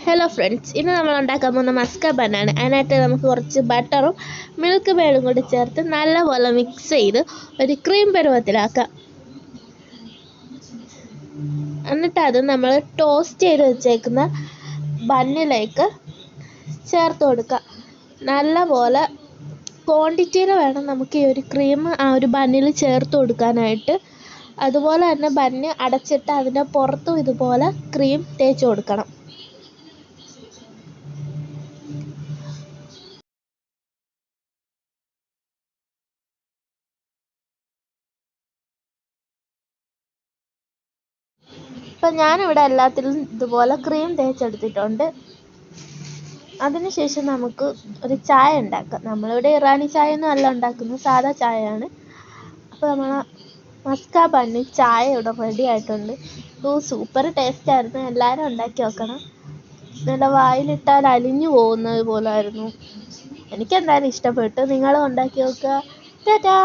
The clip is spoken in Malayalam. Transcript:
ഹലോ ഫ്രണ്ട്സ്, ഇന്ന് നമ്മൾ ഉണ്ടാക്കാൻ പോകുന്ന മസ്ക ബന്നാണ്. അതിനായിട്ട് നമുക്ക് കുറച്ച് ബട്ടറും മിൽക്ക് മെയ്ഡും കൂടി ചേർത്ത് നല്ലപോലെ മിക്സ് ചെയ്ത് ഒരു ക്രീം പരുവത്തിലാക്കാം. എന്നിട്ട് അത് നമ്മൾ ടോസ്റ്റ് ചെയ്ത് വെച്ചേക്കുന്ന ബന്നിലേക്ക് ചേർത്ത് കൊടുക്കുക. നല്ലപോലെ ക്വാണ്ടിറ്റിയിൽ വേണം നമുക്ക് ഈ ഒരു ക്രീം ആ ഒരു ബന്നിൽ ചേർത്ത് കൊടുക്കാനായിട്ട്. അതുപോലെ തന്നെ ബന്ന് അടച്ചിട്ട് അതിൻ്റെ പുറത്തും ഇതുപോലെ ക്രീം തേച്ച് കൊടുക്കണം. ഇപ്പം ഞാനിവിടെ എല്ലാത്തിലും ഇതുപോലെ ക്രീം തേച്ചെടുത്തിട്ടുണ്ട്. അതിനുശേഷം നമുക്ക് ഒരു ചായ ഉണ്ടാക്കാം. നമ്മളിവിടെ ഇറാനി ചായ ഒന്നും അല്ല ഉണ്ടാക്കുന്നത്, സാധാ ചായയാണ്. അപ്പോൾ നമ്മൾ മസ്ക ബന്ന് ചായ ഇവിടെ റെഡി ആയിട്ടുണ്ട്. സൂപ്പർ ടേസ്റ്റായിരുന്നു. എല്ലാവരും ഉണ്ടാക്കി നോക്കണം. നല്ല വായിലിട്ടാൽ അലിഞ്ഞു പോകുന്നത് പോലായിരുന്നു. എനിക്കെന്തായാലും ഇഷ്ടപ്പെട്ടു. നിങ്ങളും ഉണ്ടാക്കി നോക്കുക. ടാറ്റാ.